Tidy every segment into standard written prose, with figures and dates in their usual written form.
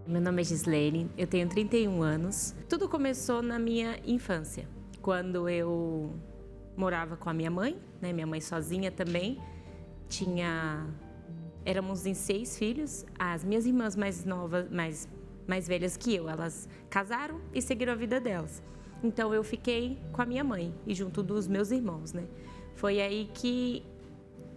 Meu nome é Gislene, eu tenho 31 anos. Tudo começou na minha infância, quando eu morava com a minha mãe, né? Minha mãe sozinha também. Éramos em 6 filhos. As minhas irmãs mais novas, mais velhas que eu, elas casaram e seguiram a vida delas. Então eu fiquei com a minha mãe e junto dos meus irmãos, né? Foi aí que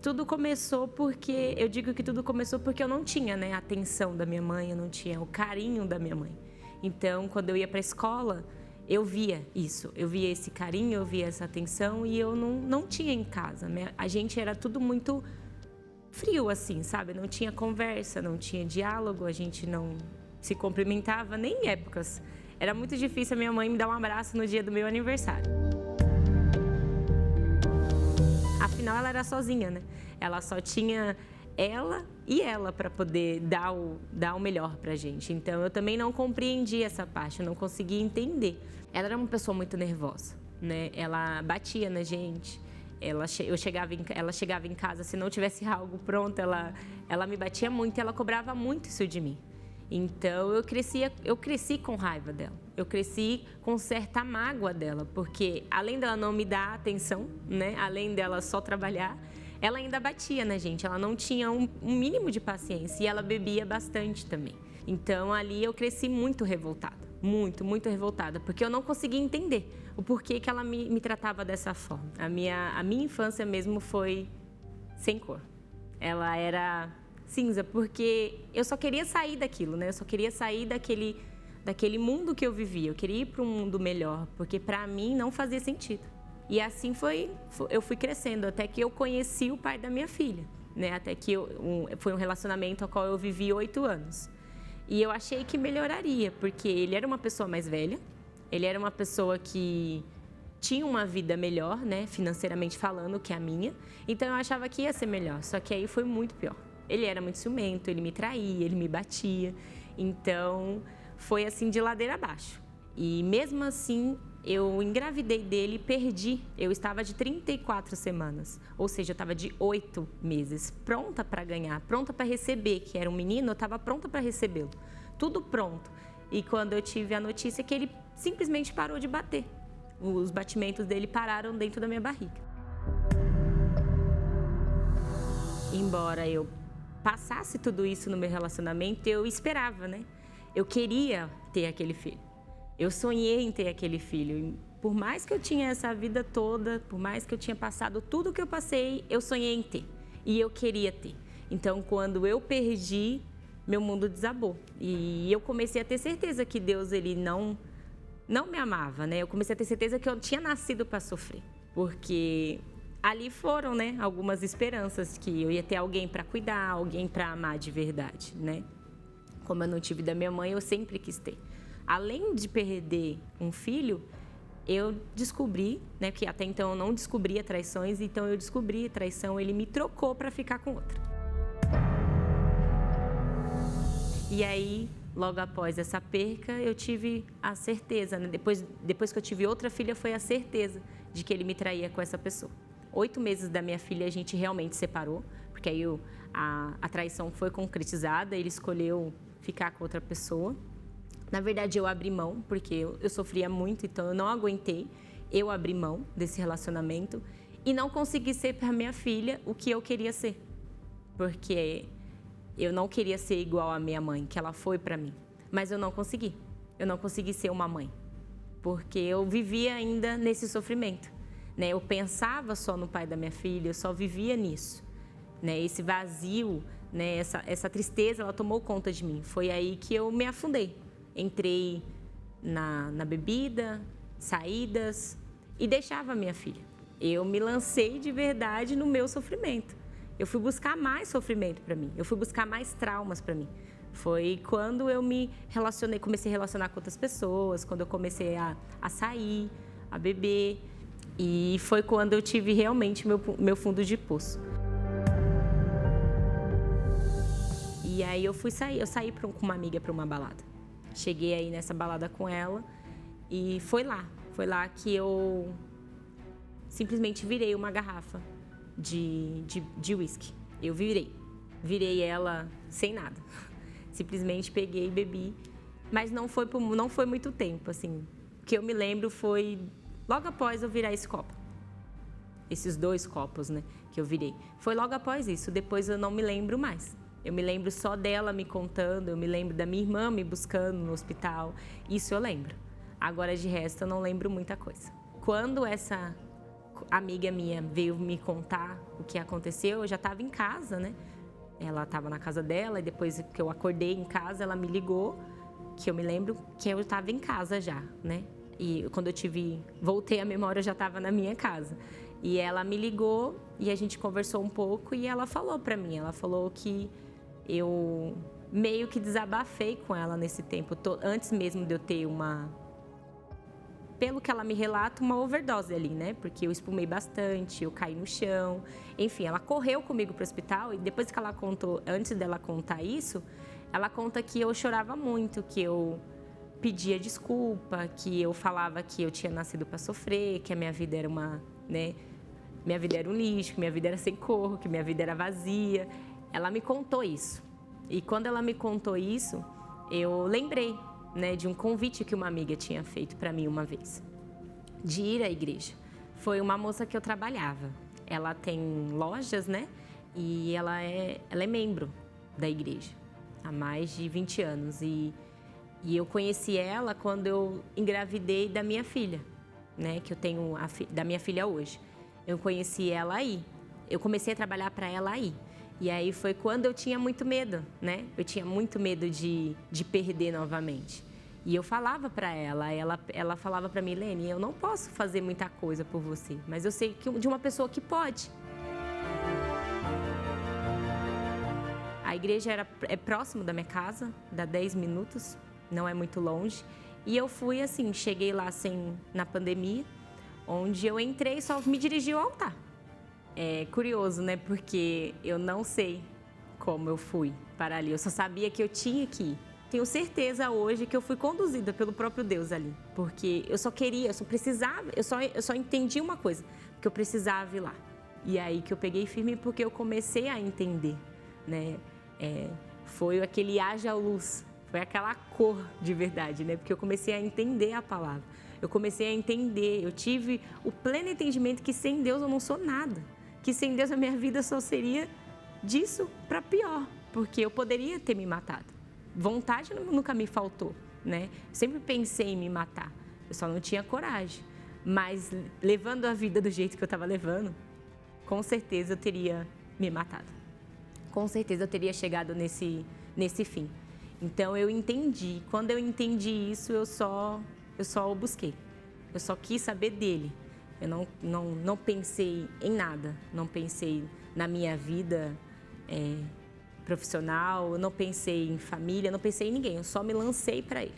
tudo começou, porque eu digo que tudo começou porque eu não tinha, né, a atenção da minha mãe, eu não tinha o carinho da minha mãe. Então, quando eu ia para a escola, eu via isso, eu via esse carinho, eu via essa atenção e eu não tinha em casa. A gente era tudo muito frio, assim, sabe? Não tinha conversa, não tinha diálogo, a gente não se cumprimentava, nem em épocas. Era muito difícil a minha mãe me dar um abraço no dia do meu aniversário. Afinal, ela era sozinha, né? Ela só tinha ela para poder dar o melhor pra gente. Então, eu também não compreendi essa parte, eu não conseguia entender. Ela era uma pessoa muito nervosa, né? Ela batia na gente. Ela chegava em casa, se não tivesse algo pronto, ela me batia muito e ela cobrava muito isso de mim. Então, eu cresci com raiva dela. Eu cresci com certa mágoa dela, porque além dela não me dar atenção, né? Além dela só trabalhar, ela ainda batia na gente. Ela não tinha um mínimo de paciência e ela bebia bastante também. Então, ali eu cresci muito revoltada. Muito, muito revoltada, porque eu não conseguia entender o porquê que ela me tratava dessa forma. A minha infância mesmo foi sem cor. Ela era cinza, porque eu só queria sair daquilo, né? Eu só queria sair daquele mundo que eu vivia. Eu queria ir para um mundo melhor, porque para mim não fazia sentido. E assim eu fui crescendo, até que eu conheci o pai da minha filha, né? Até que foi um relacionamento ao qual eu vivi 8 anos. E eu achei que melhoraria, porque ele era uma pessoa mais velha, ele era uma pessoa que tinha uma vida melhor, né? Financeiramente falando, que a minha. Então eu achava que ia ser melhor, só que aí foi muito pior. Ele era muito ciumento, ele me traía, ele me batia. Então, foi assim de ladeira abaixo. E mesmo assim, eu engravidei dele e perdi. Eu estava de 34 semanas, ou seja, eu estava de 8 meses, pronta para ganhar, pronta para receber, que era um menino, eu estava pronta para recebê-lo. Tudo pronto. E quando eu tive a notícia que ele simplesmente parou de bater. Os batimentos dele pararam dentro da minha barriga. Embora eu passasse tudo isso no meu relacionamento, eu esperava, né? Eu queria ter aquele filho. Eu sonhei em ter aquele filho. E por mais que eu tinha essa vida toda, por mais que eu tinha passado tudo que eu passei, eu sonhei em ter. E eu queria ter. Então, quando eu perdi, meu mundo desabou. E eu comecei a ter certeza que Deus, ele não me amava, né? Eu comecei a ter certeza que eu tinha nascido para sofrer. Porque ali foram, né, algumas esperanças que eu ia ter alguém para cuidar, alguém para amar de verdade, né? Como eu não tive da minha mãe, eu sempre quis ter. Além de perder um filho, eu descobri, né, que até então eu não descobria traições, então eu descobri traição, ele me trocou para ficar com outra. E aí, logo após essa perca, eu tive a certeza, né? Depois que eu tive outra filha, foi a certeza de que ele me traía com essa pessoa. 8 meses da minha filha, a gente realmente separou, porque aí a traição foi concretizada, ele escolheu ficar com outra pessoa. Na verdade, eu abri mão, porque eu sofria muito, então eu não aguentei. Eu abri mão desse relacionamento e não consegui ser para minha filha o que eu queria ser. Porque eu não queria ser igual à minha mãe, que ela foi para mim. Mas eu não consegui. Eu não consegui ser uma mãe, porque eu vivia ainda nesse sofrimento. Né? Eu pensava só no pai da minha filha, eu só vivia nisso. Né? Esse vazio, né? Essa tristeza, ela tomou conta de mim. Foi aí que eu me afundei. Entrei na bebida, saídas e deixava a minha filha. Eu me lancei de verdade no meu sofrimento. Eu fui buscar mais sofrimento para mim. Eu fui buscar mais traumas para mim. Foi quando eu me relacionei, comecei a relacionar com outras pessoas, quando eu comecei a sair, a beber. E foi quando eu tive realmente meu fundo de poço. E aí eu saí com uma amiga para uma balada. Cheguei aí nessa balada com ela e foi lá que eu simplesmente virei uma garrafa de uísque. Eu virei ela sem nada. Simplesmente peguei e bebi. Mas não foi muito tempo, assim. O que eu me lembro foi logo após eu virar esse copo. Esses 2 copos, né, que eu virei. Foi logo após isso. Depois eu não me lembro mais. Eu me lembro só dela me contando, eu me lembro da minha irmã me buscando no hospital. Isso eu lembro. Agora, de resto, eu não lembro muita coisa. Quando essa amiga minha veio me contar o que aconteceu, eu já estava em casa, né? Ela estava na casa dela e depois que eu acordei em casa, ela me ligou, que eu me lembro que eu estava em casa já, né? E quando voltei a memória, eu já estava na minha casa. E ela me ligou e a gente conversou um pouco e ela falou para mim, ela falou que eu meio que desabafei com ela nesse tempo, antes mesmo de eu ter pelo que ela me relata, uma overdose ali, né? Porque eu espumei bastante, eu caí no chão. Enfim, ela correu comigo para o hospital e depois que ela contou, antes dela contar isso, ela conta que eu chorava muito, que eu pedia desculpa, que eu falava que eu tinha nascido para sofrer, que a minha vida era minha vida era um lixo, que minha vida era sem cor, que minha vida era vazia. Ela me contou isso. E quando ela me contou isso, eu lembrei, né, de um convite que uma amiga tinha feito para mim uma vez, de ir à igreja. Foi uma moça que eu trabalhava. Ela tem lojas, né? E ela é da da igreja há mais de 20 anos. E eu conheci ela quando eu engravidei da minha filha, né? Que eu tenho da minha filha hoje. Eu conheci ela aí. Eu comecei a trabalhar para ela aí. E aí foi quando eu tinha muito medo, né? Eu tinha muito medo de perder novamente. E eu falava para ela falava para mim, Lene, eu não posso fazer muita coisa por você, mas eu sei de uma pessoa que pode. A igreja é próximo da minha casa, dá 10 minutos, não é muito longe. E eu fui assim, cheguei lá na pandemia, onde eu entrei e só me dirigi ao altar. É curioso, né? Porque eu não sei como eu fui para ali. Eu só sabia que eu tinha que ir. Tenho certeza hoje que eu fui conduzida pelo próprio Deus ali. Porque eu só precisava, eu só entendi uma coisa, que eu precisava ir lá. E aí que eu peguei firme porque eu comecei a entender, né? Foi aquele haja luz, foi aquela cor de verdade, né? Porque eu comecei a entender a palavra. Eu comecei a entender, eu tive o pleno entendimento que sem Deus eu não sou nada. Que sem Deus a minha vida só seria disso para pior, porque eu poderia ter me matado. Vontade nunca me faltou, né? Sempre pensei em me matar, eu só não tinha coragem. Mas levando a vida do jeito que eu estava levando, com certeza eu teria me matado. Com certeza eu teria chegado nesse fim. Então eu entendi. Quando eu entendi isso, eu só o busquei. Eu só quis saber dele. Eu não pensei em nada, não pensei na minha vida profissional, eu não pensei em família, não pensei em ninguém, eu só me lancei para ele.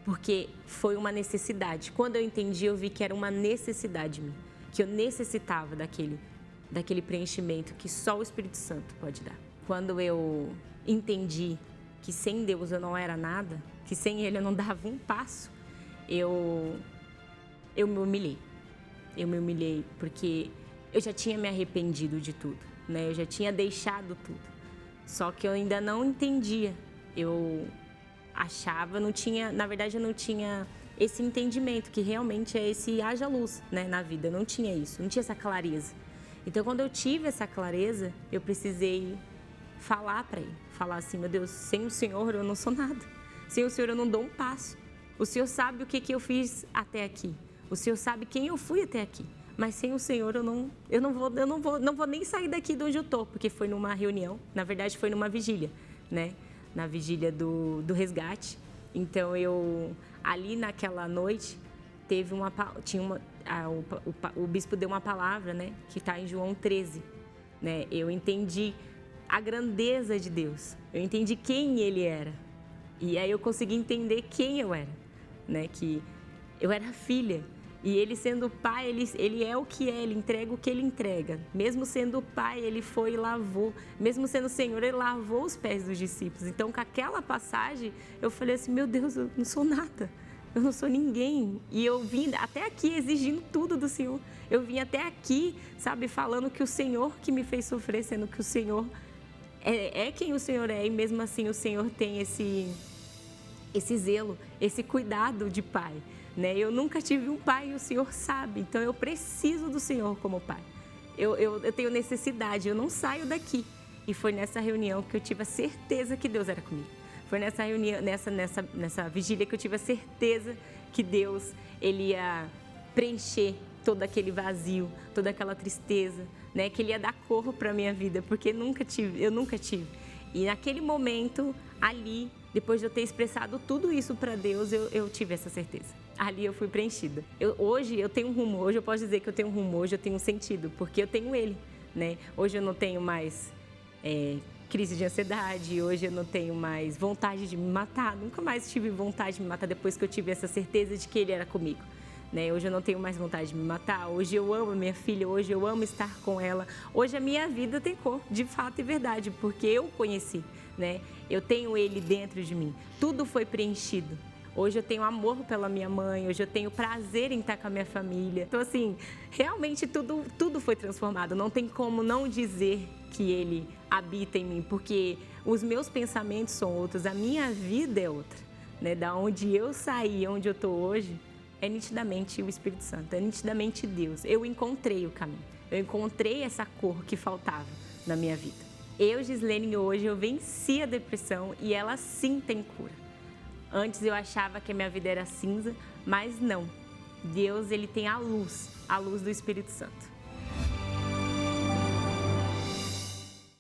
Porque foi uma necessidade. Quando eu entendi, eu vi que era uma necessidade minha, que eu necessitava daquele preenchimento que só o Espírito Santo pode dar. Quando eu entendi que sem Deus eu não era nada, que sem Ele eu não dava um passo, eu me humilhei. Eu me humilhei porque eu já tinha me arrependido de tudo, né? Eu já tinha deixado tudo. Só que eu ainda não entendia. Eu achava, na verdade eu não tinha esse entendimento, que realmente é esse haja luz, né, na vida. Eu não tinha isso, não tinha essa clareza. Então quando eu tive essa clareza, eu precisei falar para ele. Falar assim, meu Deus, sem o Senhor eu não sou nada. Sem o Senhor eu não dou um passo. O Senhor sabe o que eu fiz até aqui. O Senhor sabe quem eu fui até aqui. Mas sem o Senhor eu não vou nem sair daqui de onde eu estou, porque foi numa reunião, na verdade foi numa vigília, né? Na vigília do resgate. Então ali naquela noite o bispo deu uma palavra, né? Que está em João 13, né? Eu entendi a grandeza de Deus. Eu entendi quem Ele era. E aí eu consegui entender quem eu era, né? Que eu era filha. E Ele sendo pai, ele é o que é, Ele entrega o que Ele entrega. Mesmo sendo pai, Ele foi e lavou. Mesmo sendo Senhor, Ele lavou os pés dos discípulos. Então, com aquela passagem, eu falei assim, meu Deus, eu não sou nada. Eu não sou ninguém. E eu vim até aqui exigindo tudo do Senhor. Eu vim até aqui, sabe, falando que o Senhor que me fez sofrer, sendo que o Senhor é quem o Senhor é, e mesmo assim o Senhor tem esse zelo, esse cuidado de pai, né? Eu nunca tive um pai e o Senhor sabe, então eu preciso do Senhor como pai. Eu tenho necessidade, eu não saio daqui. E foi nessa reunião que eu tive a certeza que Deus era comigo. Foi nessa reunião, nessa vigília que eu tive a certeza que Deus, Ele ia preencher todo aquele vazio, toda aquela tristeza, né? Que Ele ia dar cor para a minha vida, porque eu nunca tive. E naquele momento, ali, depois de eu ter expressado tudo isso para Deus, eu tive essa certeza. Ali eu fui preenchida. Hoje eu tenho um rumo, hoje eu posso dizer que eu tenho um rumo, hoje eu tenho um sentido, porque eu tenho Ele, né? Hoje eu não tenho mais crise de ansiedade, hoje eu não tenho mais vontade de me matar, nunca mais tive vontade de me matar depois que eu tive essa certeza de que Ele era comigo. Né? Hoje eu não tenho mais vontade de me matar, hoje eu amo a minha filha, hoje eu amo estar com ela, hoje a minha vida tem cor, de fato e verdade, porque eu conheci, né? Eu tenho Ele dentro de mim, tudo foi preenchido. Hoje eu tenho amor pela minha mãe, hoje eu tenho prazer em estar com a minha família. Então, assim, realmente tudo foi transformado. Não tem como não dizer que Ele habita em mim, porque os meus pensamentos são outros, a minha vida é outra, né? Da onde eu saí, onde eu estou hoje, é nitidamente o Espírito Santo, é nitidamente Deus. Eu encontrei o caminho, eu encontrei essa cor que faltava na minha vida. Eu, Gislene, hoje eu venci a depressão e ela sim tem cura. Antes eu achava que a minha vida era cinza, mas não. Deus, Ele tem a luz do Espírito Santo.